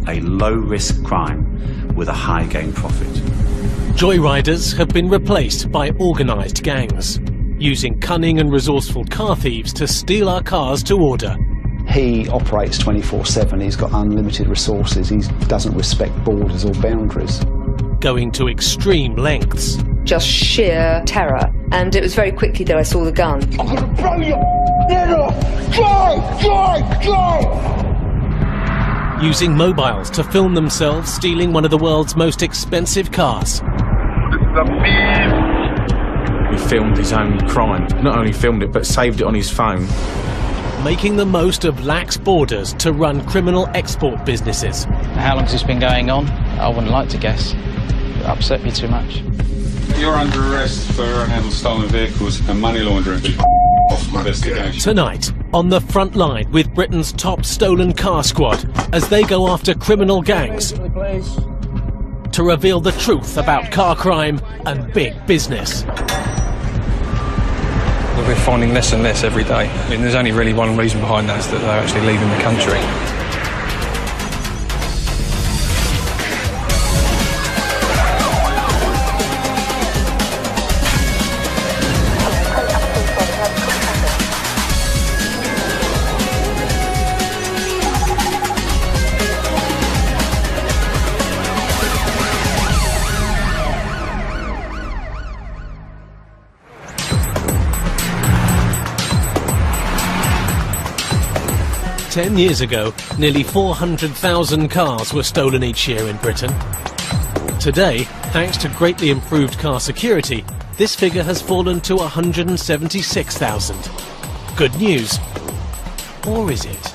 a low-risk crime with a high gain profit. Joyriders have been replaced by organised gangs, using cunning and resourceful car thieves to steal our cars to order. He operates 24/7, he's got unlimited resources, he doesn't respect borders or boundaries. Going to extreme lengths. Just sheer terror, and it was very quickly that I saw the gun. I'm gonna blow your head off! Drive! Using mobiles to film themselves stealing one of the world's most expensive cars. This is a beast! He filmed his own crime. Not only filmed it, but saved it on his phone. Making the most of lax borders to run criminal export businesses. How long has this been going on? I wouldn't like to guess. It upset me too much. You're under arrest for handling stolen vehicles and money laundering. Investigation. Tonight, on the front line with Britain's top stolen car squad, as they go after criminal gangs to reveal the truth about car crime and big business. We're finding less and less every day. I mean, there's only really one reason behind that, is that they're actually leaving the country. 10 years ago, nearly 400,000 cars were stolen each year in Britain. Today, thanks to greatly improved car security, this figure has fallen to 176,000. Good news. Or is it?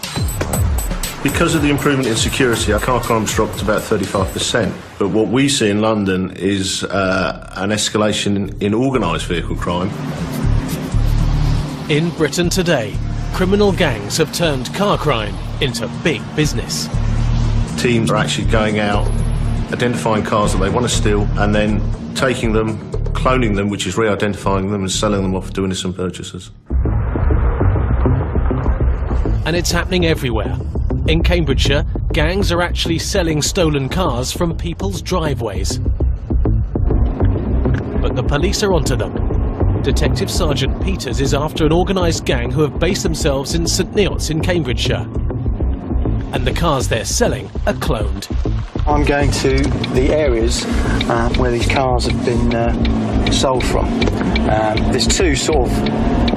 Because of the improvement in security, our car crime's dropped about 35%. But what we see in London is an escalation in organised vehicle crime. In Britain today, criminal gangs have turned car crime into big business. Teams are actually going out, identifying cars that they want to steal, and then taking them, cloning them, which is re-identifying them and selling them off to innocent purchasers. And it's happening everywhere. In Cambridgeshire, gangs are actually selling stolen cars from people's driveways. But the police are onto them. Detective Sergeant Peters is after an organised gang who have based themselves in St Neots in Cambridgeshire. And the cars they're selling are cloned. I'm going to the areas where these cars have been sold from. There's two sort of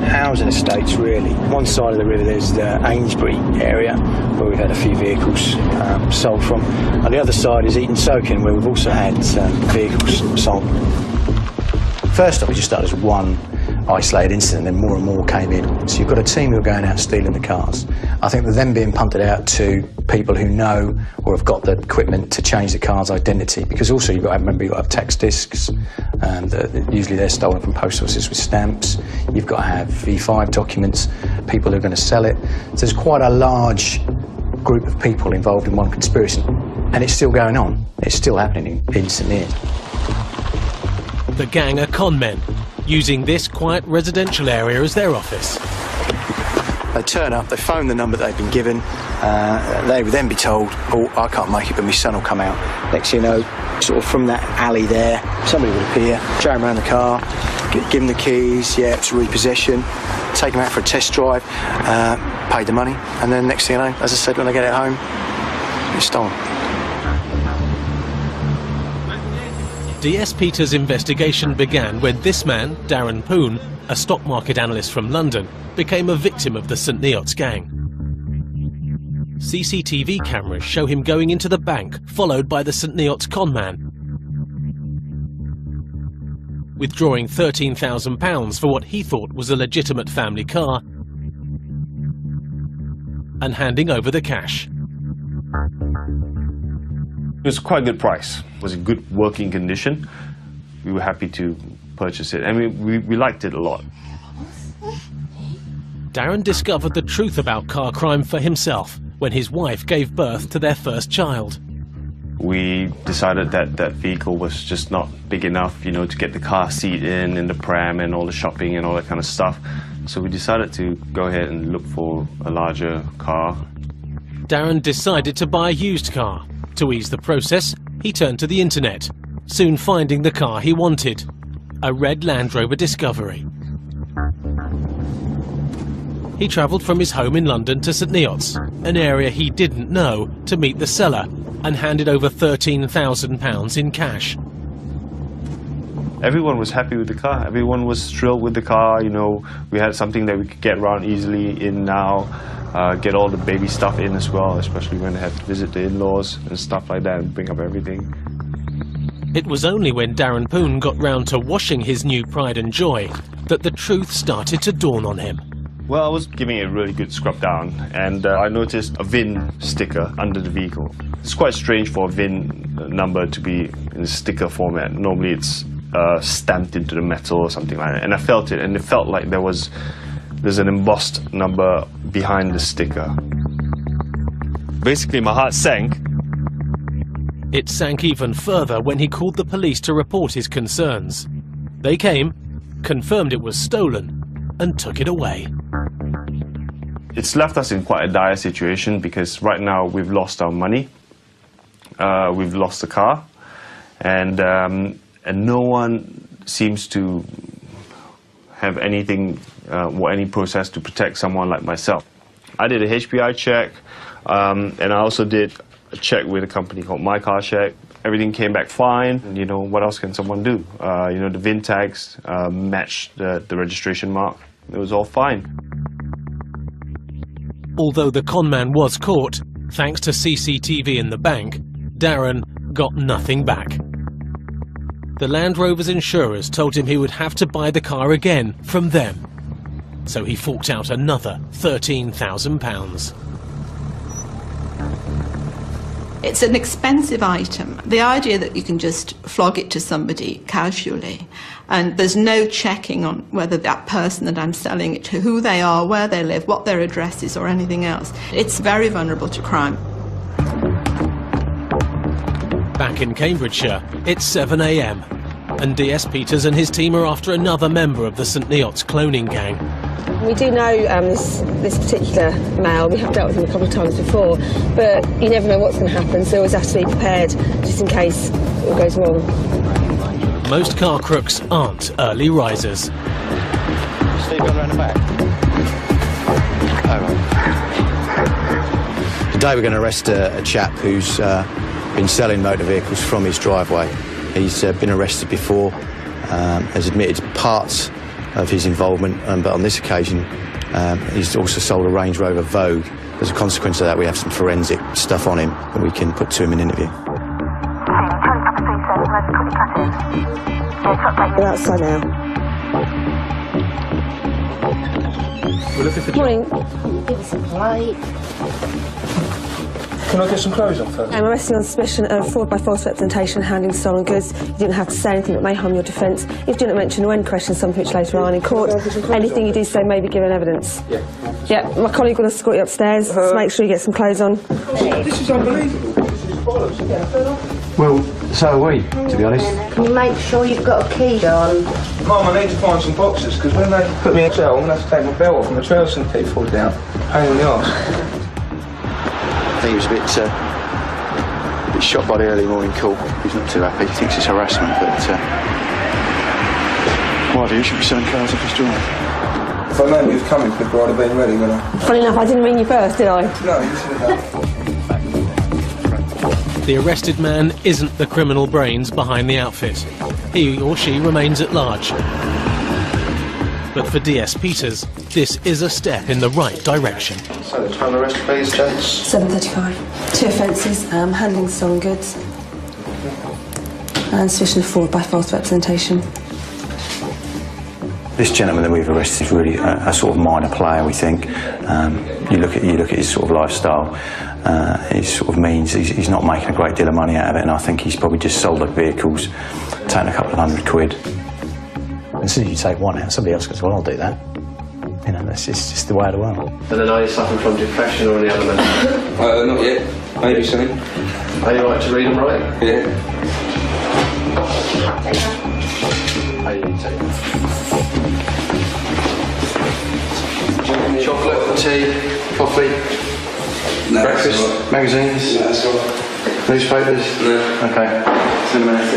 housing estates really. One side of the river there's the Amesbury area where we've had a few vehicles sold from. And the other side is Eton Soaking where we've also had vehicles sold. First off, we just started as one isolated incident, then more and more came in. So you've got a team who are going out stealing the cars. I think they're then being punted out to people who know or have got the equipment to change the car's identity. Because also you've got to remember, you've got to have text discs, and usually they're stolen from post offices with stamps. You've got to have V5 documents, people who are going to sell it. So there's quite a large group of people involved in one conspiracy. And it's still going on. It's still happening in St Neots. The gang are con men, using this quiet residential area as their office. They turn up, they phone the number they've been given, they would then be told, oh, I can't make it, but my son will come out. Next thing you know, sort of from that alley there, somebody would appear, show him around the car, give him the keys, yeah, it's repossession, take him out for a test drive, pay the money, and then next thing you know, as I said, when they get it home, it's stolen. DS Peters' investigation began when this man, Darren Poon, a stock market analyst from London, became a victim of the St Neots gang. CCTV cameras show him going into the bank, followed by the St Neots con man, withdrawing £13,000 for what he thought was a legitimate family car, and handing over the cash. It was quite a good price. It was in good working condition. We were happy to purchase it. I mean, we liked it a lot. Darren discovered the truth about car crime for himself when his wife gave birth to their first child. We decided that that vehicle was just not big enough, you know, to get the car seat in the pram and all the shopping and all that kind of stuff. So we decided to go ahead and look for a larger car. Darren decided to buy a used car. To ease the process, he turned to the internet, soon finding the car he wanted, a red Land Rover Discovery. He travelled from his home in London to St Neots, an area he didn't know, to meet the seller, and handed over £13,000 in cash. Everyone was happy with the car. Everyone was thrilled with the car. You know, we had something that we could get around easily in now, get all the baby stuff in as well, especially when I had to visit the in-laws and stuff like that and bring up everything. It was only when Darren Poon got round to washing his new pride and joy that the truth started to dawn on him. Well, I was giving it a really good scrub down, and I noticed a VIN sticker under the vehicle. It's quite strange for a VIN number to be in sticker format. Normally it's stamped into the metal or something like that. And I felt it, and it felt like there's an embossed number behind the sticker. Basically, my heart sank. It sank even further when he called the police to report his concerns. They came, confirmed it was stolen, and took it away. It's left us in quite a dire situation because right now we've lost our money, we've lost the car, and no one seems to have anything or any process to protect someone like myself. I did a HPI check, and I also did a check with a company called My Car Check. Everything came back fine. And, you know, what else can someone do? You know, the VIN tags matched the registration mark. It was all fine. Although the conman was caught, thanks to CCTV in the bank, Darren got nothing back. The Land Rover's insurers told him he would have to buy the car again from them. So he forked out another £13,000. It's an expensive item. The idea that you can just flog it to somebody casually and there's no checking on whether that person that I'm selling it to, who they are, where they live, what their address is or anything else, it's very vulnerable to crime. Back in Cambridgeshire, it's 7 AM and DS Peters and his team are after another member of the St Neots cloning gang. We do know this particular male. We have dealt with him a couple of times before, but you never know what's going to happen, so you always have to be prepared just in case it all goes wrong. Most car crooks aren't early risers. Steve, go around the back. Today we're going to arrest a chap who's been selling motor vehicles from his driveway. He's been arrested before, has admitted parts of his involvement, but on this occasion he's also sold a Range Rover Vogue. As a consequence of that, we have some forensic stuff on him that we can put to him in interview. We're outside now. We're looking for... Morning. Give us a light. Can I get some clothes on first? I'm arresting on suspicion of fraud by false representation and handling stolen goods. You didn't have to say anything that may harm your defence. If you didn't mention or any questions, something which later on in court, anything you do say may be given evidence. Yeah, my colleague will escort you upstairs, so make sure you get some clothes on. This is unbelievable. Well, so are we, to be honest. Can you make sure you've got a key, John? Mum, I need to find some boxes, because when they put me in jail, I'm going to have to take my belt off and my trousers and keep fall down. Pain in the arse. I think he was a bit shocked by the early morning call. He's not too happy. He thinks it's harassment, but my view, should be selling cars off his drive. If I knew he was coming, I'd have been ready, wouldn't I? Funny enough, I didn't ring you first, did I? No, you should have done. The arrested man isn't the criminal brains behind the outfit. He or she remains at large. But for DS Peters, this is a step in the right direction. So the time arrest, please, James? 7:35. 2 offences, handling stolen goods and suspicion of fraud by false representation. This gentleman that we've arrested is really a sort of minor player, we think. You look at his sort of lifestyle. It sort of means he's not making a great deal of money out of it, and I think he's probably just sold the vehicles, taken a couple of £100. As soon as you take one out, somebody else goes, well, I'll do that. You know, that's just the way of the world. And then are you suffering from depression or any other mental? Not yet. Maybe soon. Are you right to read and write? Yeah. How do you take chocolate, tea, coffee, breakfast, magazines? Yeah, that's all right. Newspapers? No. Okay. See you in a minute.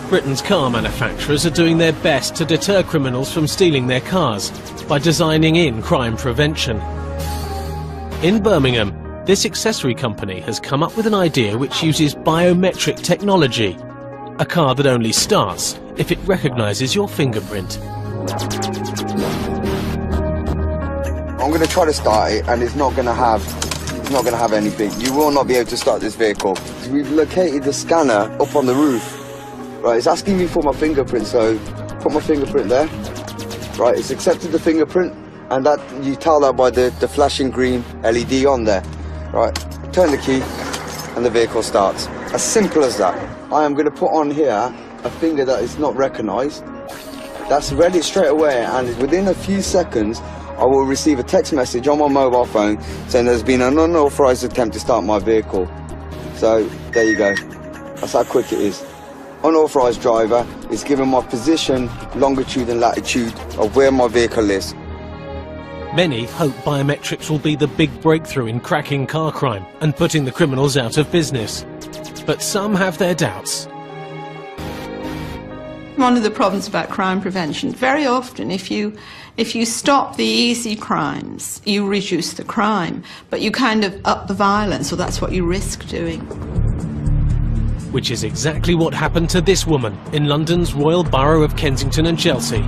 Britain's car manufacturers are doing their best to deter criminals from stealing their cars by designing in crime prevention. In Birmingham, this accessory company has come up with an idea which uses biometric technology. A car that only starts if it recognises your fingerprint. I'm going to try to start it, and it's not going to have anything. You will not be able to start this vehicle. We've located the scanner up on the roof. Right, it's asking me for my fingerprint, so put my fingerprint there. Right, it's accepted the fingerprint, and that you tell that by the flashing green LED on there. Right, turn the key, and the vehicle starts. As simple as that. I am going to put on here a finger that is not recognised. That's read it straight away, and within a few seconds, I will receive a text message on my mobile phone saying there's been an unauthorised attempt to start my vehicle. So, there you go. That's how quick it is. Unauthorised driver is given my position, longitude and latitude of where my vehicle is. Many hope biometrics will be the big breakthrough in cracking car crime and putting the criminals out of business. But some have their doubts. One of the problems about crime prevention, very often if you stop the easy crimes, you reduce the crime, but you kind of up the violence, or that's what you risk doing. Which is exactly what happened to this woman in London's Royal Borough of Kensington and Chelsea.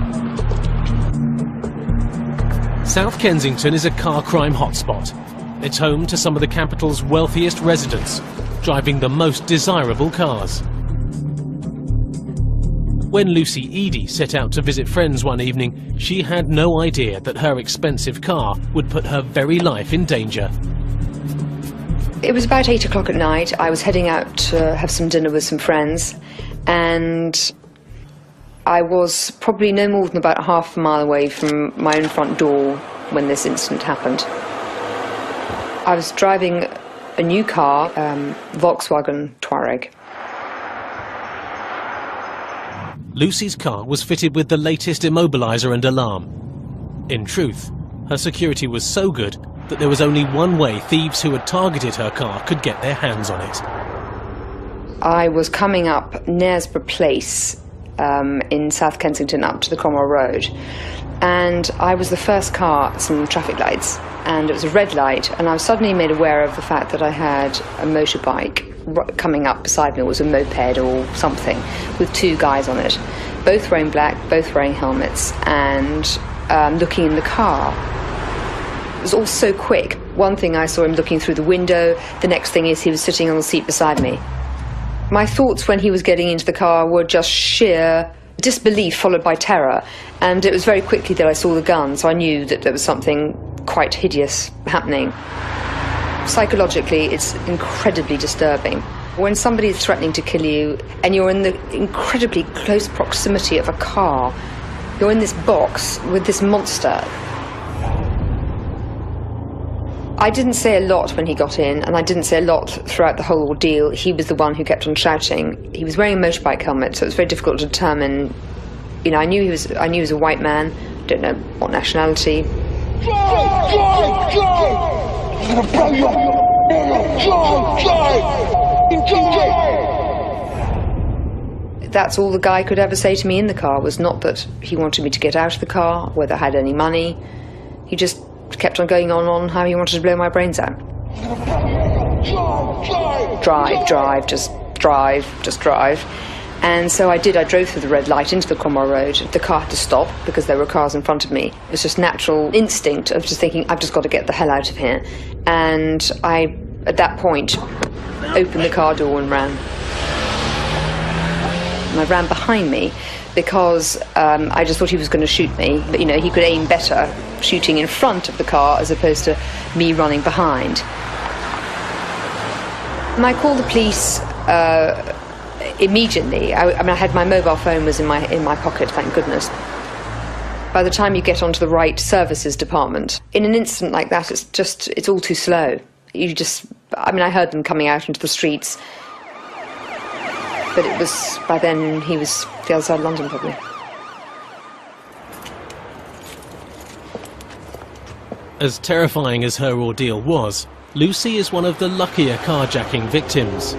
South Kensington is a car crime hotspot. It's home to some of the capital's wealthiest residents, driving the most desirable cars. When Lucy Eady set out to visit friends one evening, she had no idea that her expensive car would put her very life in danger. It was about 8 o'clock at night. I was heading out to have some dinner with some friends, and I was probably no more than about half a mile away from my own front door when this incident happened. I was driving a new car, Volkswagen Touareg. Lucy's car was fitted with the latest immobiliser and alarm. In truth, her security was so good that there was only one way thieves who had targeted her car could get their hands on it. I was coming up Knaresborough Place in South Kensington up to the Cromwell Road, and I was the first car at some traffic lights, and it was a red light, and I was suddenly made aware of the fact that I had a motorbike coming up beside me. It was a moped or something with two guys on it, both wearing black, both wearing helmets, and looking in the car. It was all so quick. One thing, I saw him looking through the window. The next thing is he was sitting on the seat beside me. My thoughts when he was getting into the car were just sheer disbelief followed by terror, and it was very quickly that I saw the gun, so I knew that there was something quite hideous happening. Psychologically, it's incredibly disturbing. When somebody is threatening to kill you and you're in the incredibly close proximity of a car, you're in this box with this monster. I didn't say a lot when he got in, and I didn't say a lot throughout the whole ordeal. He was the one who kept on shouting. He was wearing a motorbike helmet, so it was very difficult to determine. You know, I knew he was a white man. Don't know what nationality. That's all the guy could ever say to me in the car, was not that he wanted me to get out of the car, whether I had any money. He just kept on going on how he wanted to blow my brains out. Drive, just drive. And so I did. I drove through the red light into the Cromwell Road. The car had to stop because there were cars in front of me. It was just natural instinct of just thinking, I've just got to get the hell out of here. And I, at that point, opened the car door and ran. And I ran behind me because I just thought he was going to shoot me. But, you know, he could aim better shooting in front of the car as opposed to me running behind. And I called the police immediately. I mean, I had my mobile phone was in my pocket, thank goodness. By the time you get onto the right services department, in an incident like that, it's all too slow. I mean, I heard them coming out into the streets, but it was, by then, he was the other side of London, probably. As terrifying as her ordeal was, Lucy is one of the luckier carjacking victims.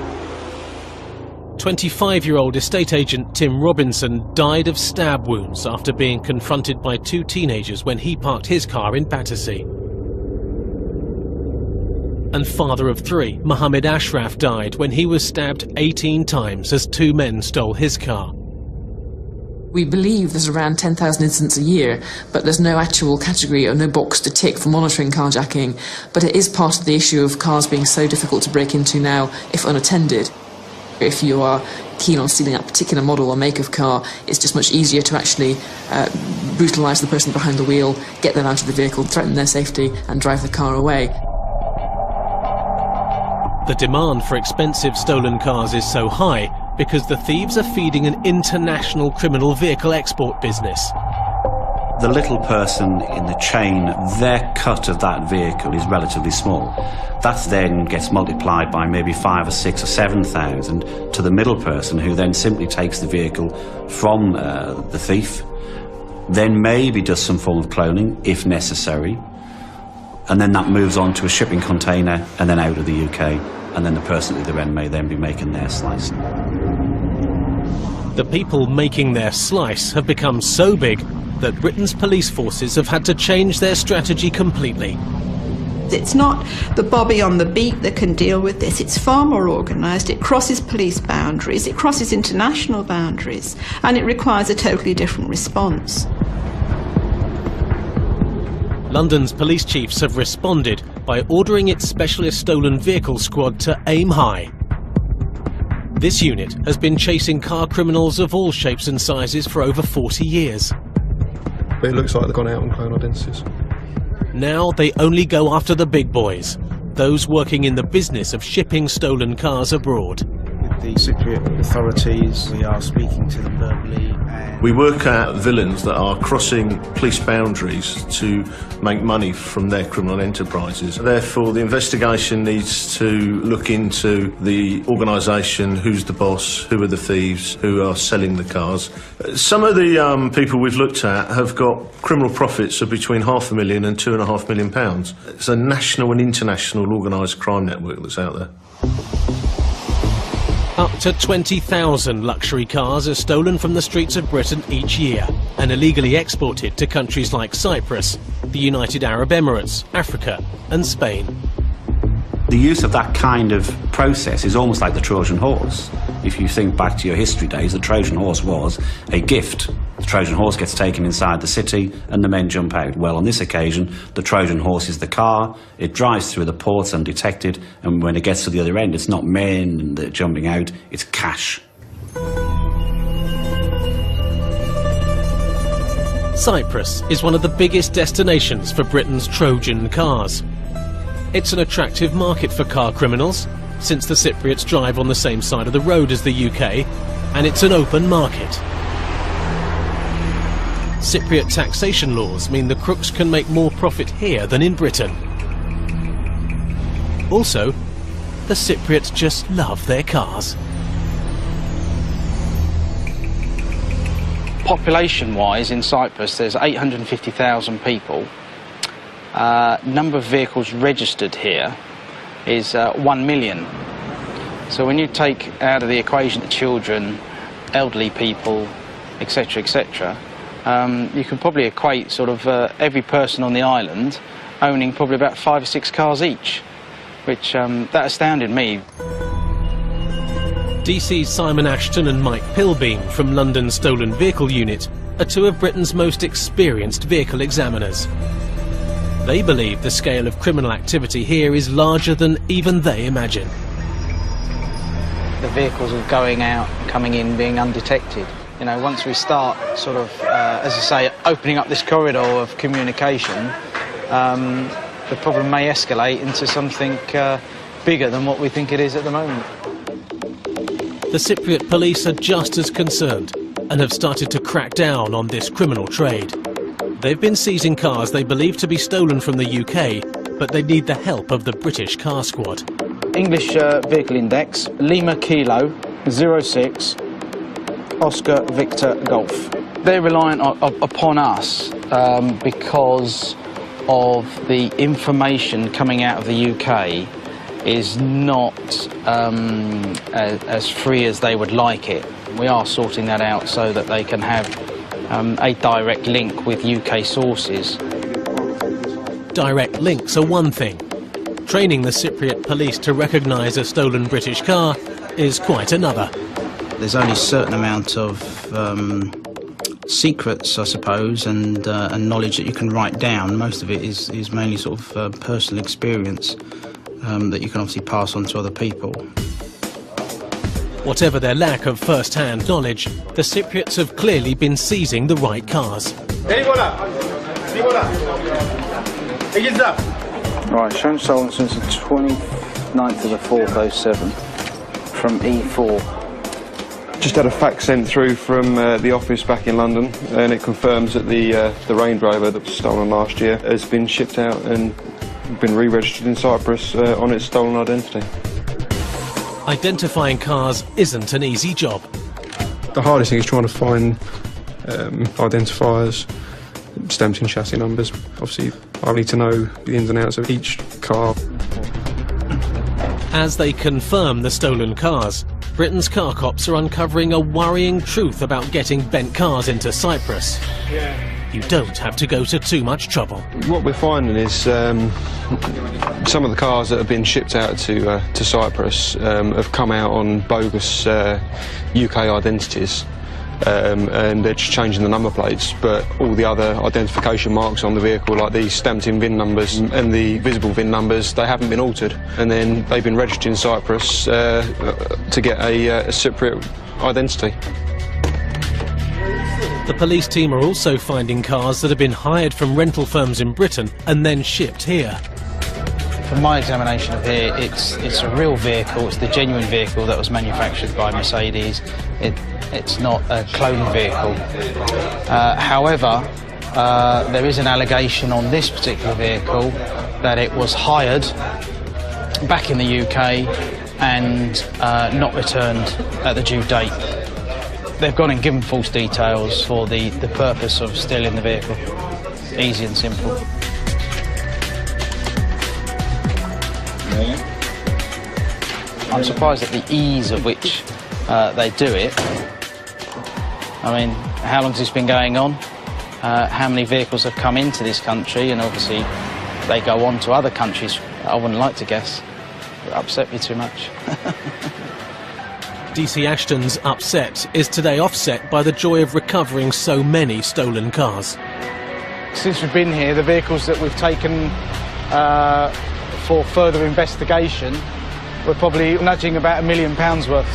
25-year-old estate agent Tim Robinson died of stab wounds after being confronted by two teenagers when he parked his car in Battersea. And father of three, Mohammed Ashraf, died when he was stabbed 18 times as two men stole his car. We believe there's around 10,000 incidents a year, but there's no actual category or no box to tick for monitoring carjacking. But it is part of the issue of cars being so difficult to break into now if unattended. If you are keen on stealing a particular model or make of car, it's just much easier to actually brutalise the person behind the wheel, get them out of the vehicle, threaten their safety and drive the car away. The demand for expensive stolen cars is so high because the thieves are feeding an international criminal vehicle export business. The little person in the chain, their cut of that vehicle is relatively small. That then gets multiplied by maybe 5 or 6 or 7,000 to the middle person, who then simply takes the vehicle from the thief, then maybe does some form of cloning if necessary, and then that moves on to a shipping container and then out of the UK, and then the person at the other end may then be making their slice. The people making their slice have become so big that Britain's police forces have had to change their strategy completely. It's not the Bobby on the beat that can deal with this. It's far more organised. It crosses police boundaries, it crosses international boundaries, and it requires a totally different response. London's police chiefs have responded by ordering its specialist stolen vehicle squad to aim high. This unit has been chasing car criminals of all shapes and sizes for over 40 years. But it looks like they've gone out on clone identities. Now they only go after the big boys, those working in the business of shipping stolen cars abroad. With the Cypriot authorities, we are speaking to them verbally. We work out villains that are crossing police boundaries to make money from their criminal enterprises. Therefore, the investigation needs to look into the organisation, who's the boss, who are the thieves, who are selling the cars. Some of the people we've looked at have got criminal profits of between £500,000 and £2.5 million. It's a national and international organised crime network that's out there. Up to 20,000 luxury cars are stolen from the streets of Britain each year and illegally exported to countries like Cyprus, the United Arab Emirates, Africa and Spain. The use of that kind of process is almost like the Trojan horse. If you think back to your history days, the Trojan horse was a gift. The Trojan horse gets taken inside the city and the men jump out. Well, on this occasion, the Trojan horse is the car. It drives through the ports undetected, and when it gets to the other end, it's not men that are jumping out, it's cash. Cyprus is one of the biggest destinations for Britain's Trojan cars. It's an attractive market for car criminals, since the Cypriots drive on the same side of the road as the UK, and it's an open market. Cypriot taxation laws mean the crooks can make more profit here than in Britain. Also, the Cypriots just love their cars. Population-wise in Cyprus, there's 850,000 people. Number of vehicles registered here is 1 million. So when you take out of the equation the children, elderly people, etc., etc., you can probably equate sort of every person on the island owning probably about 5 or 6 cars each, which that astounded me. DC's Simon Ashton and Mike Pilbeam from London's Stolen Vehicle Unit are two of Britain's most experienced vehicle examiners. They believe the scale of criminal activity here is larger than even they imagine. The vehicles are going out, coming in, being undetected. You know, once we start sort of, as I say, opening up this corridor of communication, the problem may escalate into something bigger than what we think it is at the moment. The Cypriot police are just as concerned and have started to crack down on this criminal trade. They've been seizing cars they believe to be stolen from the UK, but they need the help of the British car squad. English vehicle index, Lima Kilo 06 Oscar Victor Golf. They're reliant upon us because of the information coming out of the UK is not as free as they would like it. We are sorting that out so that they can have a direct link with UK sources. Direct links are one thing. Training the Cypriot police to recognise a stolen British car is quite another. There's only a certain amount of secrets, I suppose, and knowledge that you can write down. Most of it is mainly sort of personal experience that you can obviously pass on to other people. Whatever their lack of first-hand knowledge, the Cypriots have clearly been seizing the right cars. Right, shown stolen since the 29th of the 4th, 07 from E4. Just had a fax sent through from the office back in London, and it confirms that the Range Rover that was stolen last year has been shipped out and been re-registered in Cyprus on its stolen identity. Identifying cars isn't an easy job. The hardest thing is trying to find identifiers, stamped in chassis numbers. Obviously, I need to know the ins and outs of each car. As they confirm the stolen cars, Britain's car cops are uncovering a worrying truth about getting bent cars into Cyprus. You don't have to go to too much trouble. What we're finding is some of the cars that have been shipped out to Cyprus have come out on bogus UK identities. And they're just changing the number plates, but all the other identification marks on the vehicle, like the stamped-in VIN numbers and the visible VIN numbers, they haven't been altered. And then they've been registered in Cyprus to get a Cypriot identity. The police team are also finding cars that have been hired from rental firms in Britain and then shipped here. From my examination of here, it's a real vehicle. It's the genuine vehicle that was manufactured by Mercedes. It's not a clone vehicle. However, there is an allegation on this particular vehicle that it was hired back in the UK and not returned at the due date. They've gone and given false details for the purpose of stealing the vehicle. Easy and simple. I'm surprised at the ease at which they do it. I mean, how long has this been going on? How many vehicles have come into this country, and obviously they go on to other countries? I wouldn't like to guess. It would upset me too much. DC Ashton's upset is today offset by the joy of recovering so many stolen cars. Since we've been here, the vehicles that we've taken for further investigation, we're probably nudging about £1 million worth.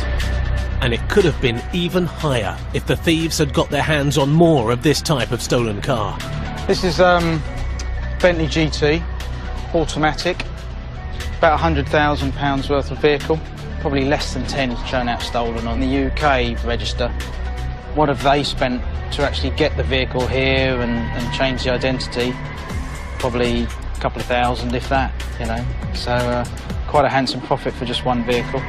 And it could have been even higher if the thieves had got their hands on more of this type of stolen car. This is Bentley GT, automatic, about £100,000 worth of vehicle. Probably less than 10 shown out stolen on the UK register. What have they spent to actually get the vehicle here and change the identity? Probably a couple of thousand, if that, you know. So quite a handsome profit for just one vehicle.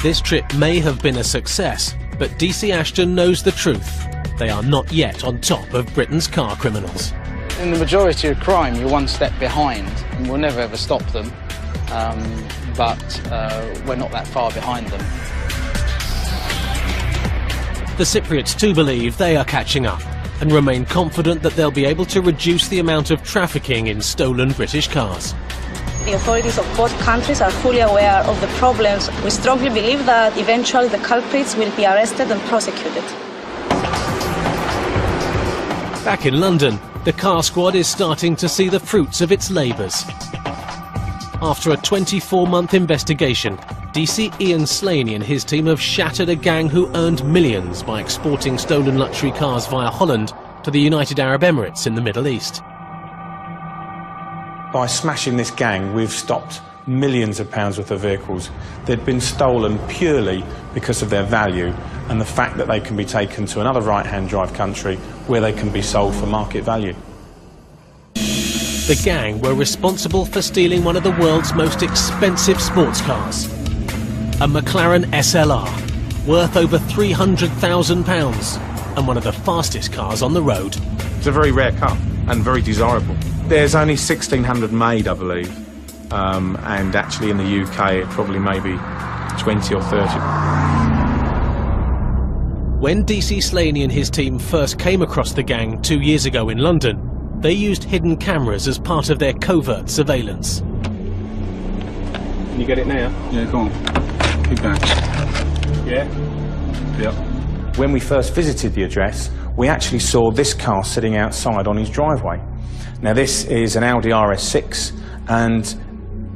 This trip may have been a success, but DC Ashton knows the truth. They are not yet on top of Britain's car criminals. In the majority of crime, you're one step behind, and we'll never ever stop them. But we're not that far behind them. The Cypriots too believe they are catching up and remain confident that they'll be able to reduce the amount of trafficking in stolen British cars. The authorities of both countries are fully aware of the problems. We strongly believe that eventually the culprits will be arrested and prosecuted. Back in London, the car squad is starting to see the fruits of its labours. After a 24-month investigation, DC Ian Slaney and his team have shattered a gang who earned millions by exporting stolen luxury cars via Holland to the United Arab Emirates in the Middle East. By smashing this gang, we've stopped millions of pounds worth of vehicles that had been stolen purely because of their value and the fact that they can be taken to another right-hand drive country where they can be sold for market value. The gang were responsible for stealing one of the world's most expensive sports cars, a McLaren SLR, worth over £300,000 and one of the fastest cars on the road. It's a very rare car and very desirable. There's only 1,600 made, I believe, and actually in the UK probably maybe 20 or 30. When DC Slaney and his team first came across the gang 2 years ago in London, they used hidden cameras as part of their covert surveillance. Can you get it now? Yeah, go on. Keep going. Yeah? Yep. When we first visited the address, we actually saw this car sitting outside on his driveway. Now this is an Audi RS6, and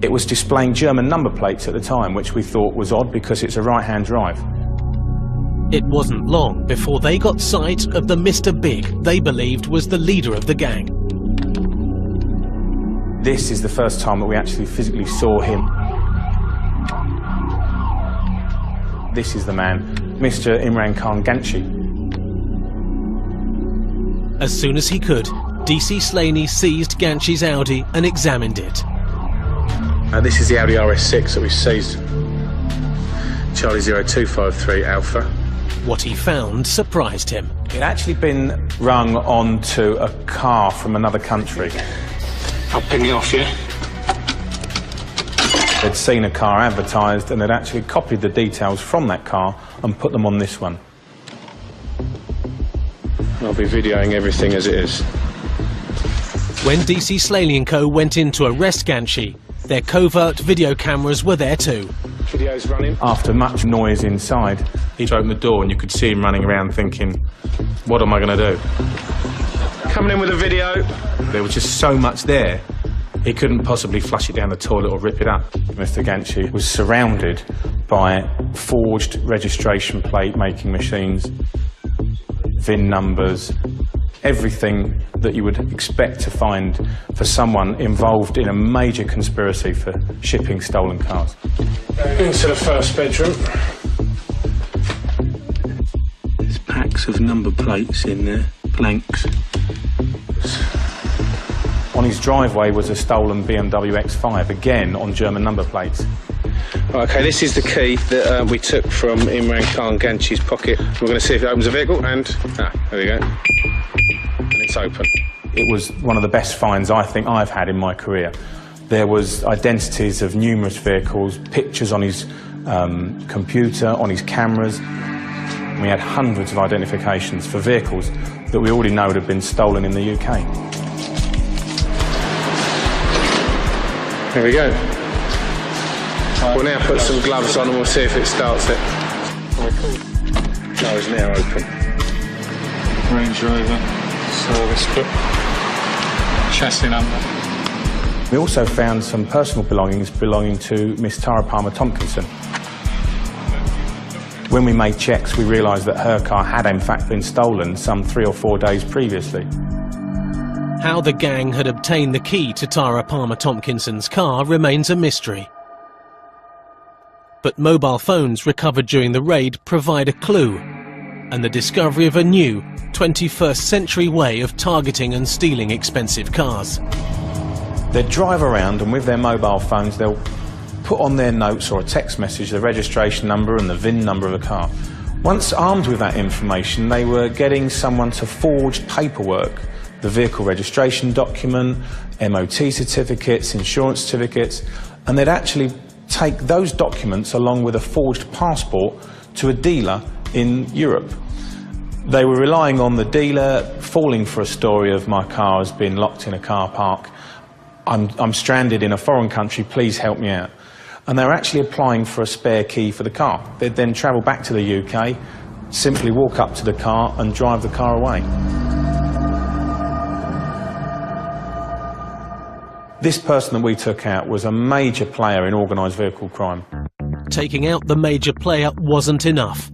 it was displaying German number plates at the time, which we thought was odd because it's a right-hand drive. It wasn't long before they got sight of the Mr. Big they believed was the leader of the gang. This is the first time that we actually physically saw him. This is the man, Mr. Imran Khan Ganchi. As soon as he could, DC Slaney seized Ganchi's Audi and examined it. This is the Audi RS6 that we seized. Charlie 0253 Alpha. What he found surprised him. It had actually been rung onto a car from another country. I'll ping it off, yeah? They'd seen a car advertised and they'd actually copied the details from that car and put them on this one. I'll be videoing everything as it is. When DC Slaney and Co went in to arrest Ganchi, their covert video cameras were there too. Video's running. After much noise inside, he opened the door and you could see him running around thinking, what am I going to do? Coming in with a video. There was just so much there, he couldn't possibly flush it down the toilet or rip it up. Mr. Ganchi was surrounded by forged registration plate making machines, VIN numbers, everything that you would expect to find for someone involved in a major conspiracy for shipping stolen cars. Into the first bedroom. There's packs of number plates in there, blanks. On his driveway was a stolen BMW X5, again on German number plates. Okay, this is the key that we took from Imran Khan Ganchi's pocket. We're going to see if it opens the vehicle, and there we go. And it's open. It was one of the best finds I think I've had in my career. There was identities of numerous vehicles, pictures on his computer, on his cameras. We had hundreds of identifications for vehicles that we already know had been stolen in the UK. Here we go. We'll now put some gloves on and we'll see if it starts it. No, it's now open. Range Rover, service book, chassis number. We also found some personal belongings belonging to Miss Tara Palmer Tompkinson. When we made checks, we realised that her car had in fact been stolen some 3 or 4 days previously. How the gang had obtained the key to Tara Palmer Tompkinson's car remains a mystery. But mobile phones recovered during the raid provide a clue, and the discovery of a new 21st century way of targeting and stealing expensive cars. They'd drive around and with their mobile phones they'll put on their notes or a text message the registration number and the VIN number of a car. Once armed with that information, they were getting someone to forge paperwork, the vehicle registration document, MOT certificates, insurance certificates, and they'd actually take those documents along with a forged passport to a dealer in Europe. They were relying on the dealer falling for a story of my car has been locked in a car park. I'm stranded in a foreign country, please help me out. And they were actually applying for a spare key for the car. They'd then travel back to the UK, simply walk up to the car and drive the car away. This person that we took out was a major player in organised vehicle crime. Taking out the major player wasn't enough.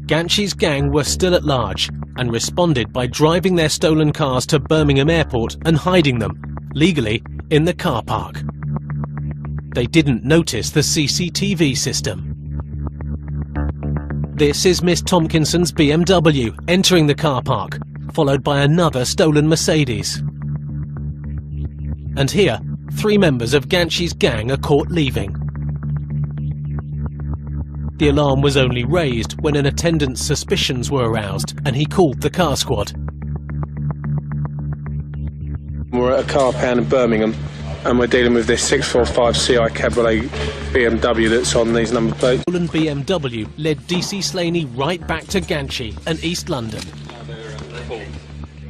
Ganchi's gang were still at large and responded by driving their stolen cars to Birmingham Airport and hiding them, legally, in the car park. They didn't notice the CCTV system. This is Miss Tompkinson's BMW entering the car park, followed by another stolen Mercedes. And here, 3 members of Ganchi's gang are caught leaving. The alarm was only raised when an attendant's suspicions were aroused and he called the car squad. We're at a car pound in Birmingham and we're dealing with this 645 CI Cabriolet BMW that's on these number plates. Stolen BMW led DC Slaney right back to Ganchi and East London.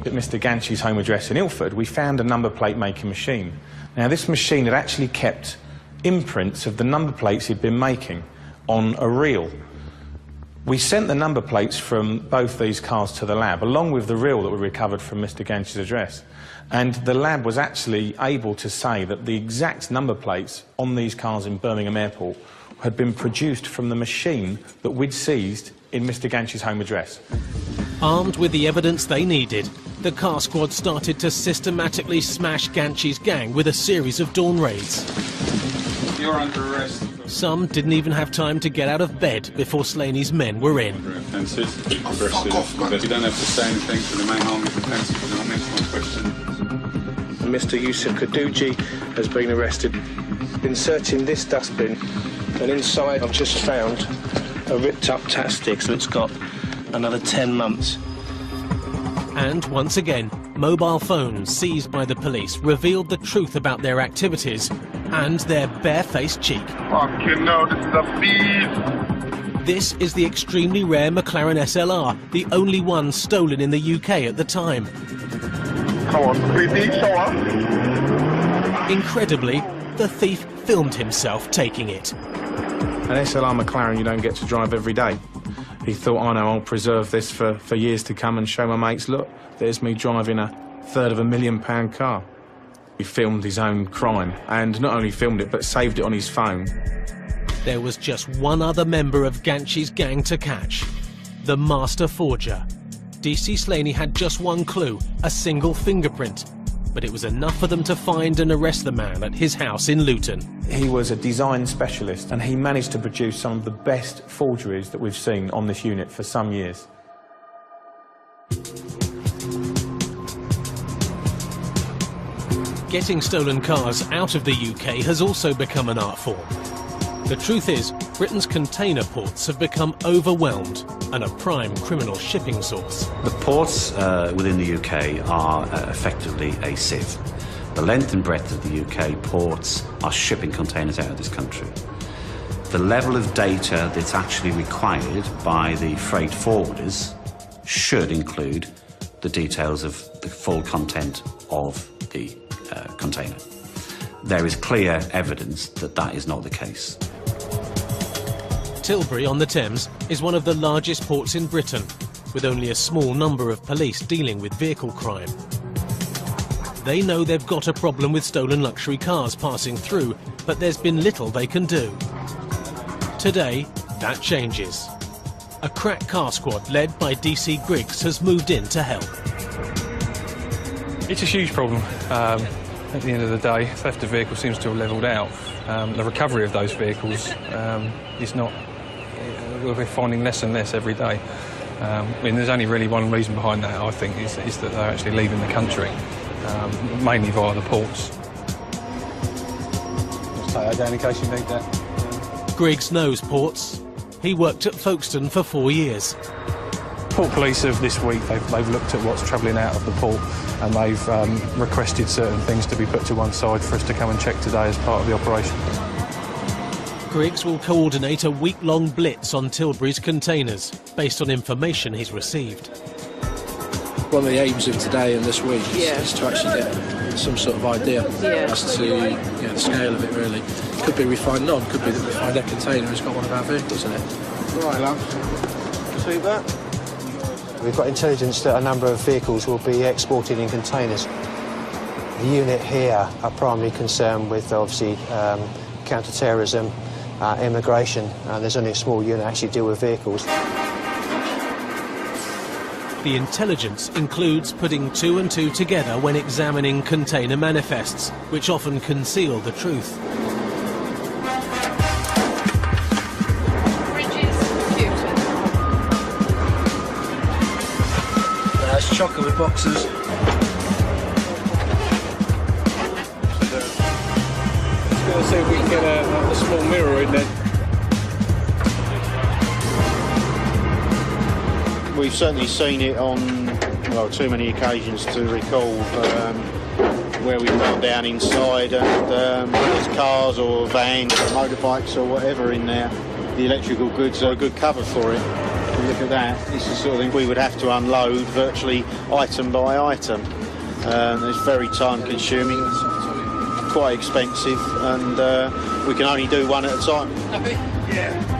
At Mr. Ganchi's home address in Ilford, we found a number plate making machine. Now, this machine had actually kept imprints of the number plates he'd been making on a reel. We sent the number plates from both these cars to the lab, along with the reel that we recovered from Mr. Ganchi's address. And the lab was actually able to say that the exact number plates on these cars in Birmingham Airport had been produced from the machine that we'd seized in Mr. Ganchi's home address. Armed with the evidence they needed, the car squad started to systematically smash Ganchi's gang with a series of dawn raids. You're under arrest. Some didn't even have time to get out of bed before Slaney's men were in. Offences, but you don't have to say anything for the main army defence. You know what I mean? It's my question. Mr. Yusuf Kaduji has been arrested. Been searching this dustbin, and inside I've just found a ripped up tat stick, so it's got another 10 months. And once again, mobile phones seized by the police revealed the truth about their activities and their barefaced cheek. Fucking no, this is a thief! This is the extremely rare McLaren SLR, the only one stolen in the UK at the time. Come on, 3D, show up! Incredibly, the thief filmed himself taking it. An SLR McLaren you don't get to drive every day. He thought, I know, I'll preserve this for years to come and show my mates, look, there's me driving a £1/3 car. He filmed his own crime, and not only filmed it, but saved it on his phone. There was just one other member of Ganchi's gang to catch, the master forger. DC Slaney had just one clue, a single fingerprint, but it was enough for them to find and arrest the man at his house in Luton. He was a design specialist, and he managed to produce some of the best forgeries that we've seen on this unit for some years. Getting stolen cars out of the UK has also become an art form. The truth is, Britain's container ports have become overwhelmed and a prime criminal shipping source. The ports within the UK are effectively a sieve. The length and breadth of the UK ports are shipping containers out of this country. The level of data that's actually required by the freight forwarders should include the details of the full content of the container. There is clear evidence that that is not the case. Tilbury on the Thames is one of the largest ports in Britain, with only a small number of police dealing with vehicle crime. They know they've got a problem with stolen luxury cars passing through, but there's been little they can do. Today, that changes. A crack car squad led by DC Griggs has moved in to help. It's a huge problem. At the end of the day, theft of vehicles seems to have levelled out. The recovery of those vehicles is not... We're finding less and less every day. I mean, there's only really one reason behind that, I think, is that they're actually leaving the country, mainly via the ports. Just take that down in case you need that. Griggs knows ports. He worked at Folkestone for 4 years. Port police have this week, they've looked at what's travelling out of the port, and they've requested certain things to be put to one side for us to come and check today as part of the operation. Griggs will coordinate a week-long blitz on Tilbury's containers, based on information he's received. One of the aims of today and this week is to actually get some sort of idea as to the scale of it, really. Could be we find none, could be that we find a container has got one of our vehicles in it. Right, love. See that? We've got intelligence that a number of vehicles will be exported in containers. The unit here are primarily concerned with, obviously, counter-terrorism, immigration, and there's only a small unit actually deal with vehicles. The intelligence includes putting 2 and 2 together when examining container manifests, which often conceal the truth. It's chocker with boxes. Let's go and see if we can get a small mirror in there. We've certainly seen it on, well, too many occasions to recall. where we've gone down inside and there's cars or vans or motorbikes or whatever in there. The electrical goods are a good cover for it. If you look at that, this is the sort of thing we would have to unload virtually item by item. It's very time consuming, quite expensive, and we can only do one at a time. Yeah.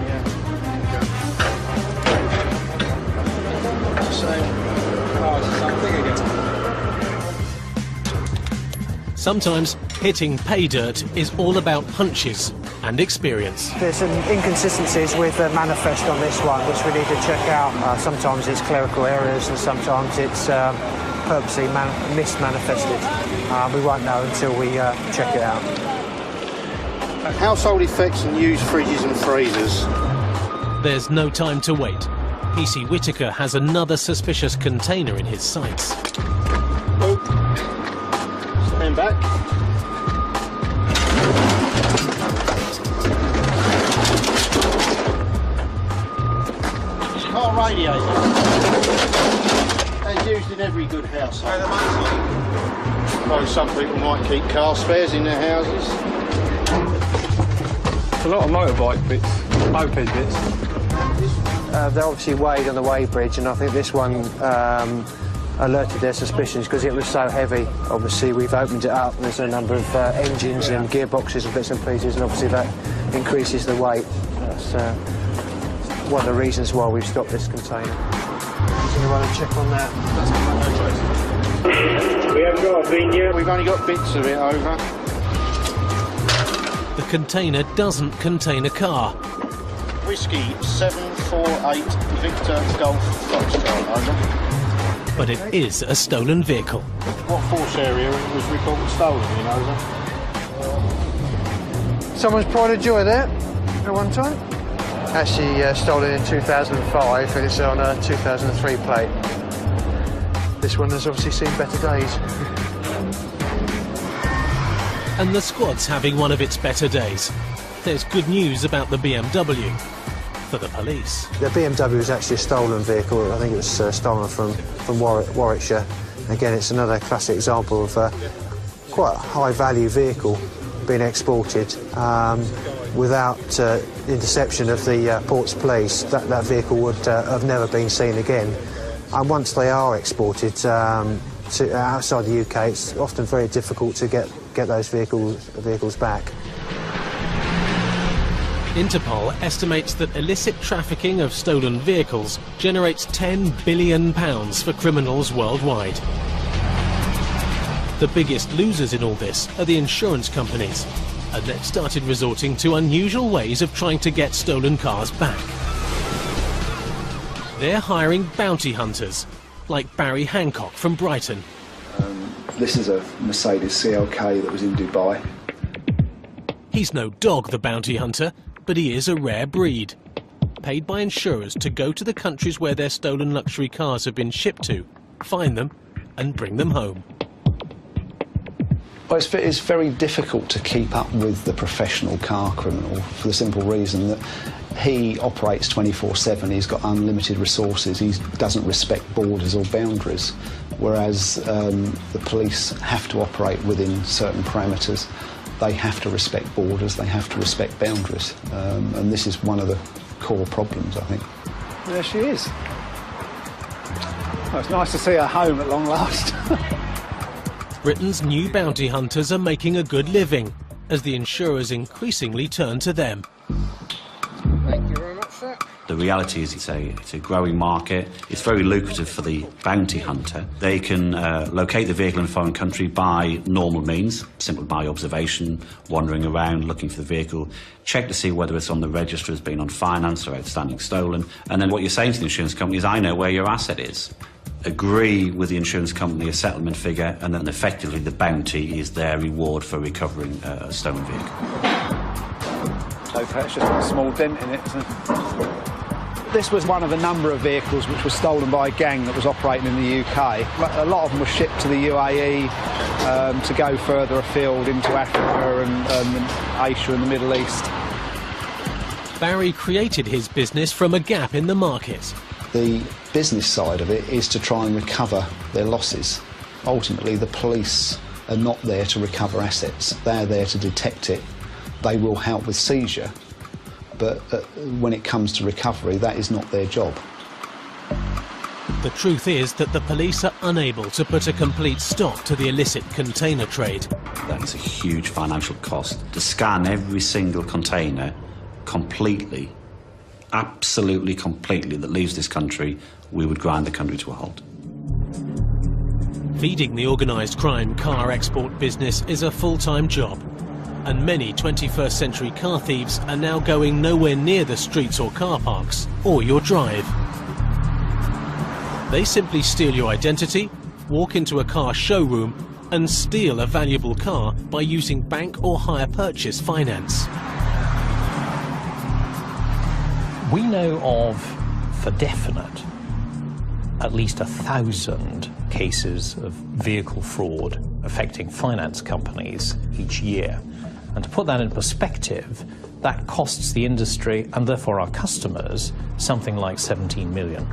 Sometimes hitting pay dirt is all about hunches and experience. There's some inconsistencies with the manifest on this one, which we need to check out. Sometimes it's clerical errors and sometimes it's purposely mismanifested. We won't know until we check it out. Household effects and used fridges and freezers. There's no time to wait. PC Whitaker has another suspicious container in his sights. Stand back. Car radiator. They're used in every good household. Well, some people might keep car spares in their houses. A lot of motorbike bits, moped bits. They're obviously weighed on the weighbridge, and I think this one alerted their suspicions because it was so heavy. Obviously, we've opened it up, and there's a number of engines and gearboxes and bits and pieces, and obviously that increases the weight. That's one of the reasons why we've stopped this container. Does anyone want to check on that? We haven't got a bin yet. We've only got bits of it over. The container doesn't contain a car. Whiskey 748 Victor Golf Foxtrot, over. But it is a stolen vehicle. What force area was reported stolen in, over? Someone's Pride of Joy there at one time. Actually stolen in 2005, and it's on a 2003 plate. This one has obviously seen better days. And the squad's having one of its better days. There's good news about the BMW for the police. The BMW is actually a stolen vehicle. I think it was stolen from Warwickshire. Again, it's another classic example of quite a high-value vehicle being exported without interception of the port's police. That vehicle would have never been seen again. And once they are exported to outside the UK, it's often very difficult to get those vehicles back. Interpol estimates that illicit trafficking of stolen vehicles generates £10 billion for criminals worldwide. The biggest losers in all this are the insurance companies, and they've started resorting to unusual ways of trying to get stolen cars back. They're hiring bounty hunters, like Barry Hancock from Brighton. This is a Mercedes CLK that was in Dubai. He's no dog, the bounty hunter, but he is a rare breed, paid by insurers to go to the countries where their stolen luxury cars have been shipped to, find them and bring them home. Well, it's very difficult to keep up with the professional car criminal for the simple reason that he operates 24/7, he's got unlimited resources, he doesn't respect borders or boundaries, whereas the police have to operate within certain parameters. They have to respect borders, they have to respect boundaries, and this is one of the core problems, I think. There she is. Well, it's nice to see her home at long last. Britain's new bounty hunters are making a good living, as the insurers increasingly turn to them. Thank you very much, sir. The reality is it's a growing market. It's very lucrative for the bounty hunter. They can locate the vehicle in a foreign country by normal means, simply by observation, wandering around, looking for the vehicle, check to see whether it's on the register as being on finance or outstanding stolen, and then what you're saying to the insurance company is, I know where your asset is. Agree with the insurance company a settlement figure, and then effectively the bounty is their reward for recovering a stolen vehicle. Okay, it's just got a small dent in it, isn't it? This was one of a number of vehicles which was stolen by a gang that was operating in the UK. A lot of them were shipped to the UAE to go further afield into Africa and Asia and the Middle East. Barry created his business from a gap in the market. The business side of it is to try and recover their losses. Ultimately, the police are not there to recover assets. They're there to detect it. They will help with seizure, but when it comes to recovery, that is not their job. The truth is that the police are unable to put a complete stop to the illicit container trade. That's a huge financial cost. To scan every single container completely, absolutely completely, that leaves this country, we would grind the country to a halt. Feeding the organised crime car export business is a full-time job, and many 21st century car thieves are now going nowhere near the streets or car parks or your drive. They simply steal your identity, walk into a car showroom and steal a valuable car by using bank or hire purchase finance. We know of, for definite, at least 1,000 cases of vehicle fraud affecting finance companies each year. And to put that in perspective, that costs the industry, and therefore our customers, something like 17 million.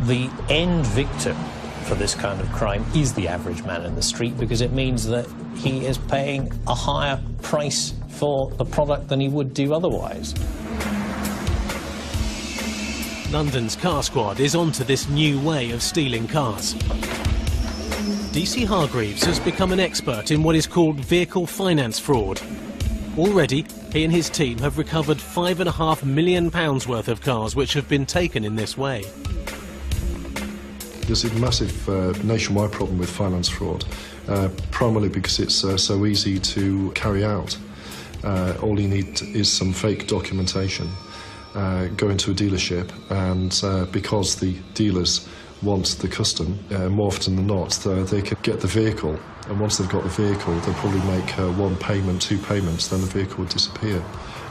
The end victim for this kind of crime is the average man in the street, because it means that he is paying a higher price for the product than he would do otherwise. London's car squad is onto this new way of stealing cars. DC Hargreaves has become an expert in what is called vehicle finance fraud. Already, he and his team have recovered £5.5 million worth of cars which have been taken in this way. There's a massive nationwide problem with finance fraud, primarily because it's so easy to carry out. All you need is some fake documentation. Go into a dealership, and because the dealers want the custom, more often than not, they can get the vehicle, and once they've got the vehicle, they'll probably make one payment, two payments, then the vehicle will disappear.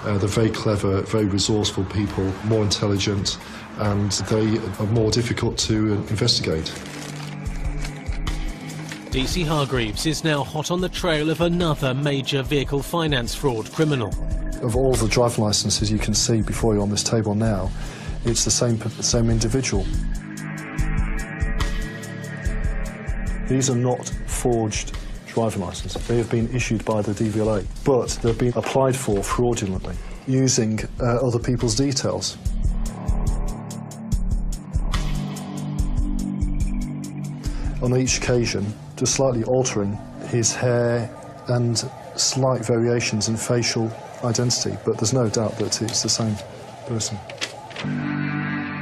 They're very clever, very resourceful people, more intelligent, and they are more difficult to investigate. DC Hargreaves is now hot on the trail of another major vehicle finance fraud criminal. Of all the driving licences you can see before you on this table now, it's the same individual. These are not forged driving licences. They have been issued by the DVLA, but they've been applied for fraudulently, using other people's details. On each occasion, just slightly altering his hair and slight variations in facial identity, but there's no doubt that it's the same person.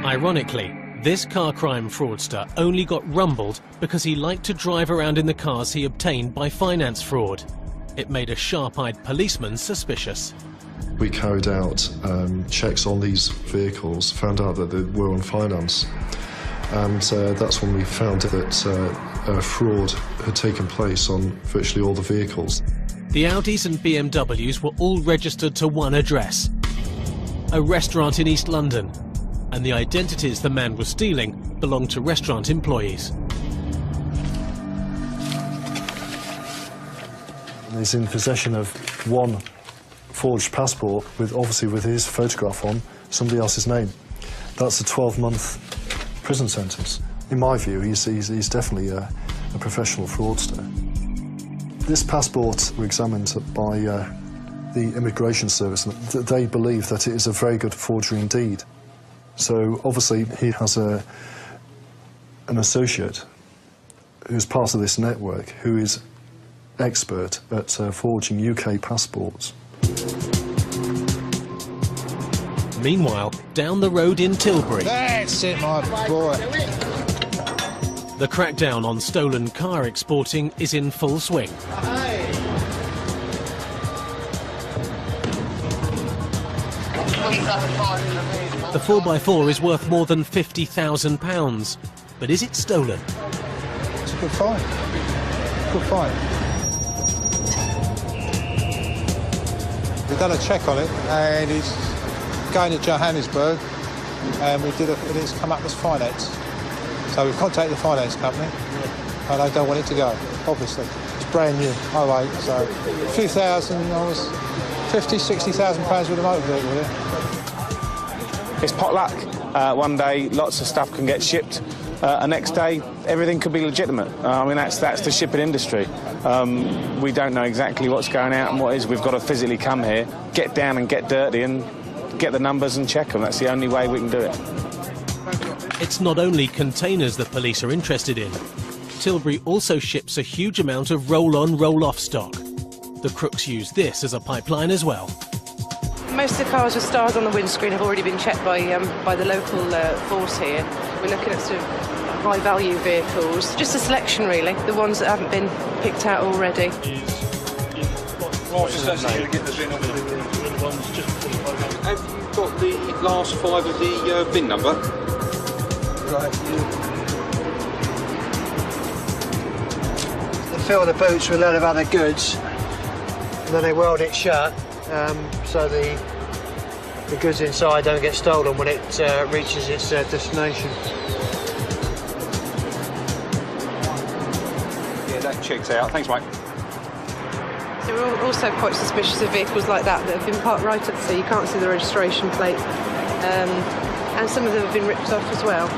Ironically, this car crime fraudster only got rumbled because he liked to drive around in the cars he obtained by finance fraud. It made a sharp-eyed policeman suspicious. We carried out checks on these vehicles, found out that they were on finance, and that's when we found that fraud had taken place on virtually all the vehicles. The Audis and BMWs were all registered to one address, a restaurant in East London, and the identities the man was stealing belonged to restaurant employees. He's in possession of one forged passport, obviously with his photograph on somebody else's name. That's a 12-month prison sentence. In my view, he's definitely a professional fraudster. This passport was examined by the Immigration Service, and they believe that it is a very good forgery indeed. So obviously he has an associate who's part of this network who is expert at forging UK passports. Meanwhile, down the road in Tilbury, That's it, my boy. the crackdown on stolen car exporting is in full swing. The 4x4 is worth more than £50,000, but is it stolen? It's a good find. Good find. We've done a check on it, and it's going to Johannesburg, and it's come up as finance. So we've contacted the finance company, and they don't want it to go, obviously. It's brand new, 08, so a few thousand, £50,000, £60,000 worth of motor vehicle here. It's pot luck. One day, lots of stuff can get shipped the next day everything could be legitimate. I mean, that's the shipping industry. We don't know exactly what's going out and what is. We've got to physically come here, get down and get dirty and get the numbers and check them. That's the only way we can do it. It's not only containers the police are interested in. Tilbury also ships a huge amount of roll-on, roll-off stock. The crooks use this as a pipeline as well. Most of the cars with stars on the windscreen have already been checked by the local force here. We're looking at sort of high-value vehicles. Just a selection, really, the ones that haven't been picked out already. Have you got the last 5 of the VIN number? Right. They fill the boots with a load of other goods, and then they weld it shut, so the goods inside don't get stolen when it reaches its destination. Yeah, that checks out. Thanks, mate. So we're also quite suspicious of vehicles like that have been parked right at sea. You can't see the registration plate, and some of them have been ripped off as well.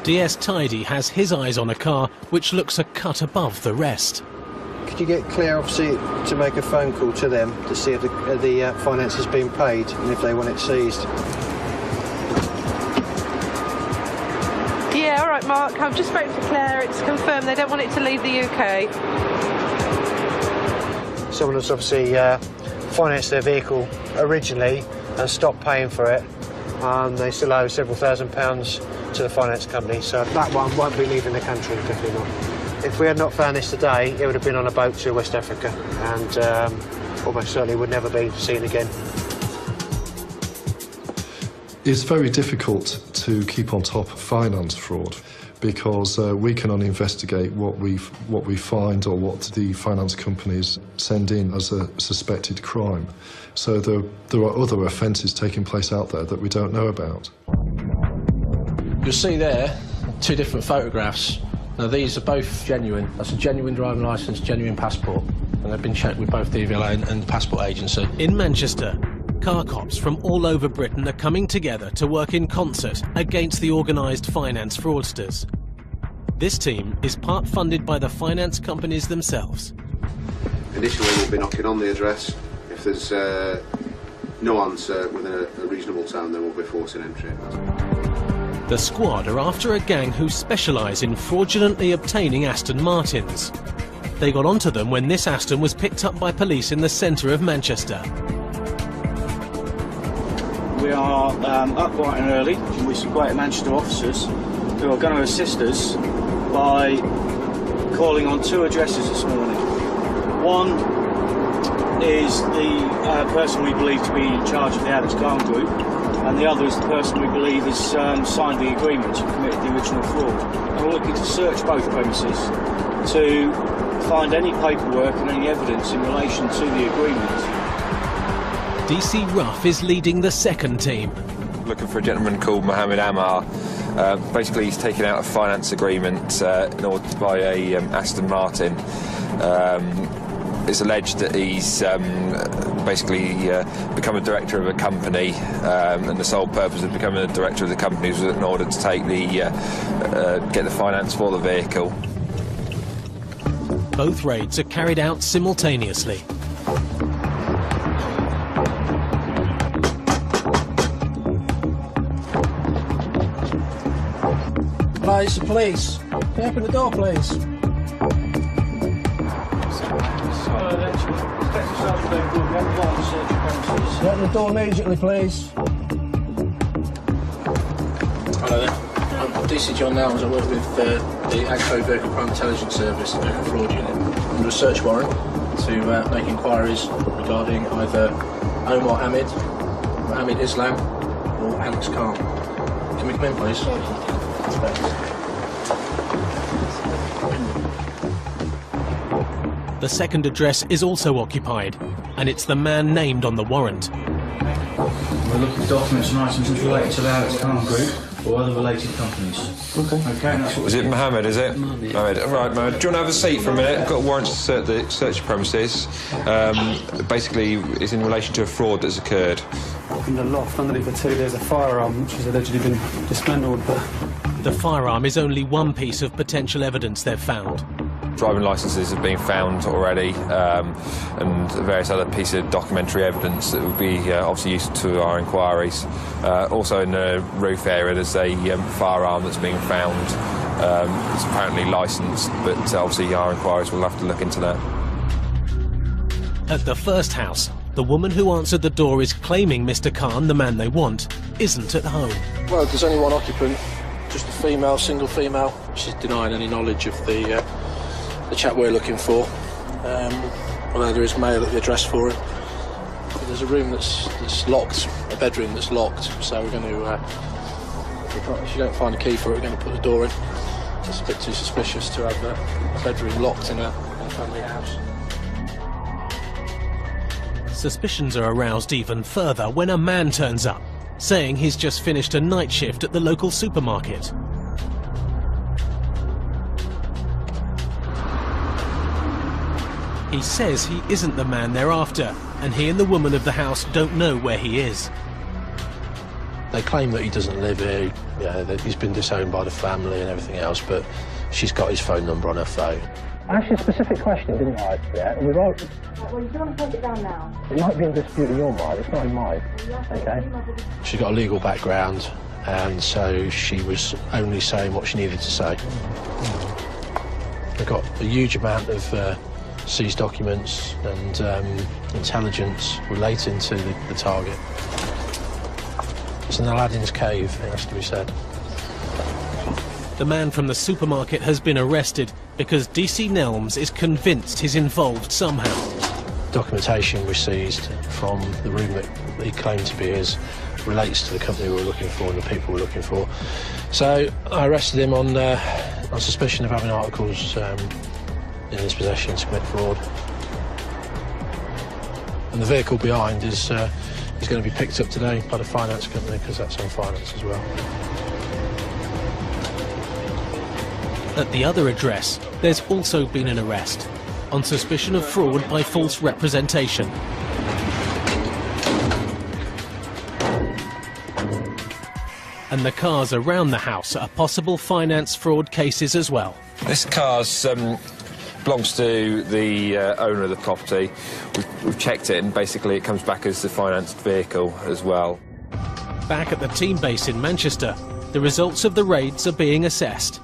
DS Tidy has his eyes on a car which looks a cut above the rest. Could you get clear, obviously, to make a phone call to them to see if the finance has been paid and if they want it seized? Yeah, all right, Mark. I've just spoken to Claire. It's confirmed they don't want it to leave the UK. Someone has obviously financed their vehicle originally and stopped paying for it. They still owe several £1,000s to the finance company, so that one won't be leaving the country, definitely not. If we had not found this today, it would have been on a boat to West Africa and almost certainly would never be seen again. It's very difficult to keep on top of finance fraud because we can only investigate what we find or what the finance companies send in as a suspected crime. So there are other offences taking place out there that we don't know about. You'll see there 2 different photographs. Now these are both genuine. That's a genuine driving licence, genuine passport, and they've been checked with both the DVLA and the passport agency. In Manchester, car cops from all over Britain are coming together to work in concert against the organised finance fraudsters. This team is part funded by the finance companies themselves. Initially we'll be knocking on the address. If there's no answer within a reasonable time, then we'll be forcing entry. The squad are after a gang who specialise in fraudulently obtaining Aston Martins. They got onto them when this Aston was picked up by police in the centre of Manchester. We are up bright and early with some Greater Manchester officers who are going to assist us by calling on 2 addresses this morning. One is the person we believe to be in charge of the Addicts Khan Group, and the other is the person we believe has signed the agreement and committed the original fraud. And we're looking to search both premises to find any paperwork and any evidence in relation to the agreement. DC Ruff is leading the second team. Looking for a gentleman called Mohammed Ammar. Basically, he's taken out a finance agreement in order to buy a Aston Martin. It's alleged that he's basically become a director of a company, and the sole purpose of becoming a director of the company was in order to take the get the finance for the vehicle. Both raids are carried out simultaneously. Please, please. Can you open the door, please? Open the door immediately, please. Hello there. I'm DC John Nels. I work with the AGCO Vehicle Crime Intelligence Service, the Vehicle Fraud Unit, under a search warrant to make inquiries regarding either Omar Hamid, Mohammed Islam, or Alex Khan. Can we come in, please? The second address is also occupied, and it's the man named on the warrant. We're looking at documents and items related to the Alex Khan Group or other related companies. Okay, that's what Is it Mohammed, is it? Mohammed. All right, Mohammed. Do you want to have a seat for a minute? I've got a warrant to search the premises. Basically, it's in relation to a fraud that's occurred. In the loft underneath the two, there's a firearm which has allegedly been dismantled, but The firearm is only one piece of potential evidence they've found. Driving licences have been found already, and various other pieces of documentary evidence that would be obviously useful to our inquiries. Also in the roof area there's a firearm that's being found. It's apparently licensed, but obviously our inquiries will have to look into that. At the first house, the woman who answered the door is claiming Mr. Khan, the man they want, isn't at home. Well, there's only one occupant, just a female, single female. She's denying any knowledge of the chap we're looking for. Although there is mail at the address for him. But there's a room that's locked, a bedroom that's locked, so we're going to, if you don't find a key for it, we're going to put the door in. It's a bit too suspicious to have a bedroom locked in a family house. Suspicions are aroused even further when a man turns up, saying he's just finished a night shift at the local supermarket. He says he isn't the man they're after, and he and the woman of the house don't know where he is. They claim that he doesn't live here, that he's been disowned by the family and everything else, but she's got his phone number on her phone. I asked you a specific question, didn't I? Yeah. Well, do you want to take it down now? It might be in dispute in your mind, it's not in mine. Okay? She's got a legal background, and so she was only saying what she needed to say. We've got a huge amount of seized documents and intelligence relating to the target. It's an Aladdin's cave, it has to be said. The man from the supermarket has been arrested because DC Nelms is convinced he's involved somehow. Documentation we seized from the room that he claimed to be his relates to the company we were looking for and the people we were looking for. So I arrested him on suspicion of having articles in his possession to commit fraud. And the vehicle behind is going to be picked up today by the finance company because that's on finance as well. At the other address, there's also been an arrest on suspicion of fraud by false representation. And the cars around the house are possible finance fraud cases as well. This car's belongs to the owner of the property. We've checked it and basically it comes back as the financed vehicle as well. Back at the team base in Manchester, the results of the raids are being assessed.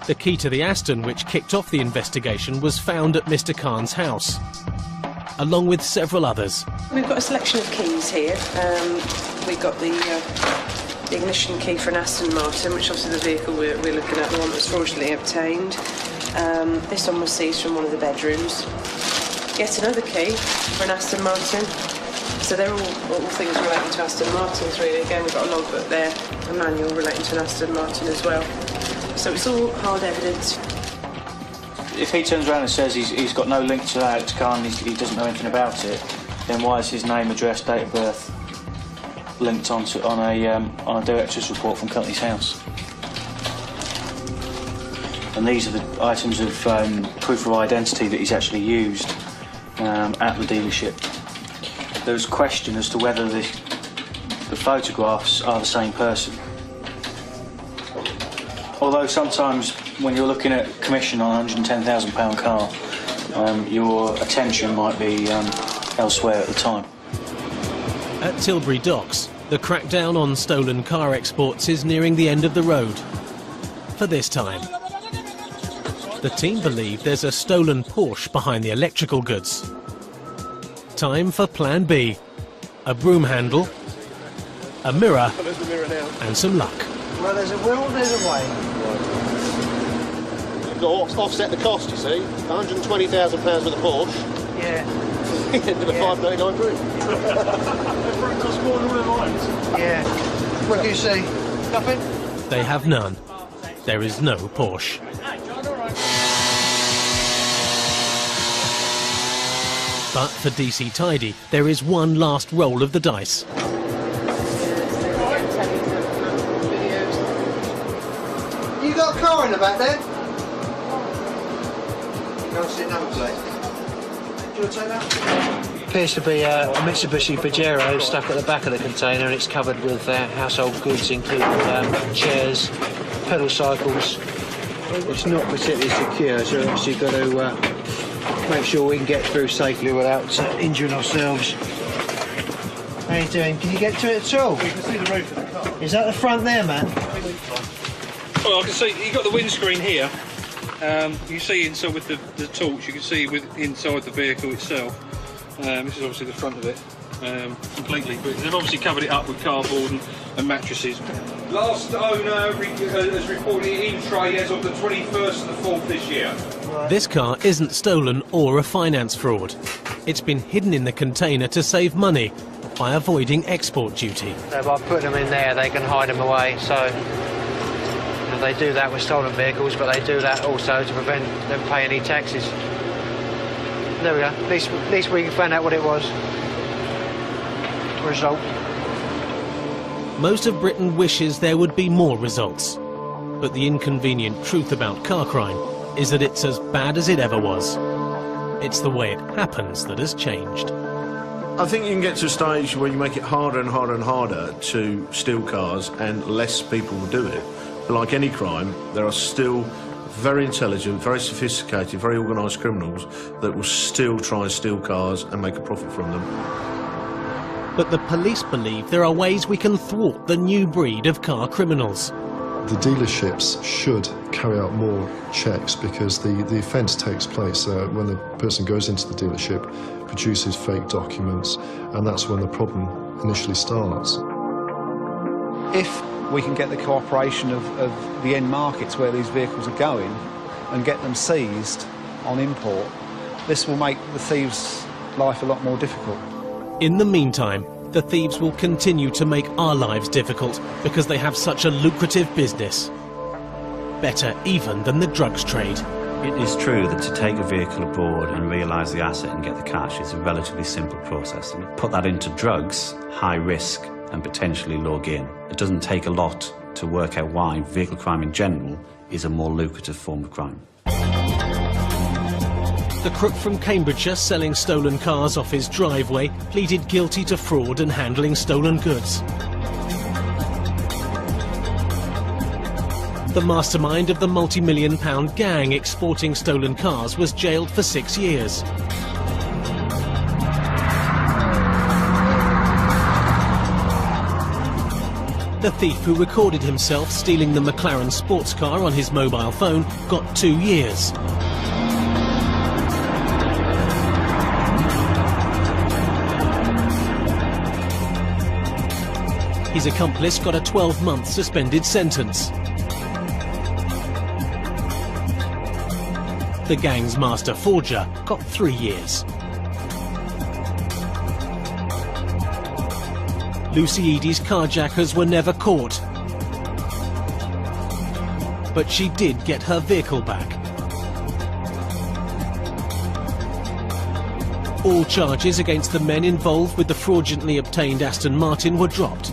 The key to the Aston which kicked off the investigation was found at Mr. Khan's house, along with several others. We've got a selection of keys here. We've got the ignition key for an Aston Martin, which obviously the vehicle we're looking at, the one that was fraudulently obtained. This one was seized from one of the bedrooms. Yet another key for an Aston Martin. So they're all things relating to Aston Martins, really. Again, we've got a logbook there, a manual relating to an Aston Martin as well. So it's all hard evidence. If he turns around and says he's got no link to Alex Khan, he doesn't know anything about it, then why is his name, address, date of birth linked on a director's report from Company's House? And these are the items of proof of identity that he's actually used at the dealership. There's question as to whether the photographs are the same person. Although sometimes when you're looking at commission on a £110,000 car, your attention might be elsewhere at the time. At Tilbury Docks, the crackdown on stolen car exports is nearing the end of the road. For this time. The team believe there's a stolen Porsche behind the electrical goods. Time for Plan B. A broom handle, a mirror, and some luck. Well, there's a will, there's a way. You've got to offset the cost, you see. £120,000 worth of Porsche. Yeah. Into the 599 broom. It costs more than one of mine. Yeah. What do you see? Nothing? They have none. There is no Porsche. But for DC Tidy, there is one last roll of the dice. You got a car in the back there? Go and see number plate. Do you want to take that? Appears to be a Mitsubishi Pajero stuck at the back of the container, and it's covered with household goods, including chairs, pedal cycles. It's not particularly secure, so obviously got to make sure we can get through safely without injuring ourselves. How you doing? Can you get to it at all? You can see the roof of the car. Is that the front there, man? Well, I can see you've got the windscreen here. You can see inside with the torch. You can see inside the vehicle itself. This is obviously the front of it, completely. But they've obviously covered it up with cardboard and mattresses. Last owner has reported it in tray as of the 21st of the 4th this year. This car isn't stolen or a finance fraud. It's been hidden in the container to save money by avoiding export duty. So by putting them in there, they can hide them away. So they do that with stolen vehicles, but they do that also to prevent them paying any taxes. There we go. At least we can find out what it was. Result. Most of Britain wishes there would be more results. But the inconvenient truth about car crime is that it's as bad as it ever was. It's the way it happens that has changed. I think you can get to a stage where you make it harder and harder and harder to steal cars and less people will do it. But like any crime, there are still very intelligent, very sophisticated, very organised criminals that will still try and steal cars and make a profit from them. But the police believe there are ways we can thwart the new breed of car criminals. The dealerships should carry out more checks because the offence takes place when the person goes into the dealership, produces fake documents, and that's when the problem initially starts. If we can get the cooperation of the end markets where these vehicles are going and get them seized on import, this will make the thieves' life a lot more difficult. In the meantime, the thieves will continue to make our lives difficult because they have such a lucrative business. Better even than the drugs trade. It is true that to take a vehicle aboard and realise the asset and get the cash is a relatively simple process. And put that into drugs, high risk and potentially low gain. It doesn't take a lot to work out why vehicle crime in general is a more lucrative form of crime. The crook from Cambridgeshire selling stolen cars off his driveway pleaded guilty to fraud and handling stolen goods. The mastermind of the multi-million-pound gang exporting stolen cars was jailed for 6 years. The thief who recorded himself stealing the McLaren sports car on his mobile phone got 2 years. His accomplice got a 12-month suspended sentence. The gang's master forger got 3 years. Lucy Eadie's carjackers were never caught. But she did get her vehicle back. All charges against the men involved with the fraudulently obtained Aston Martin were dropped.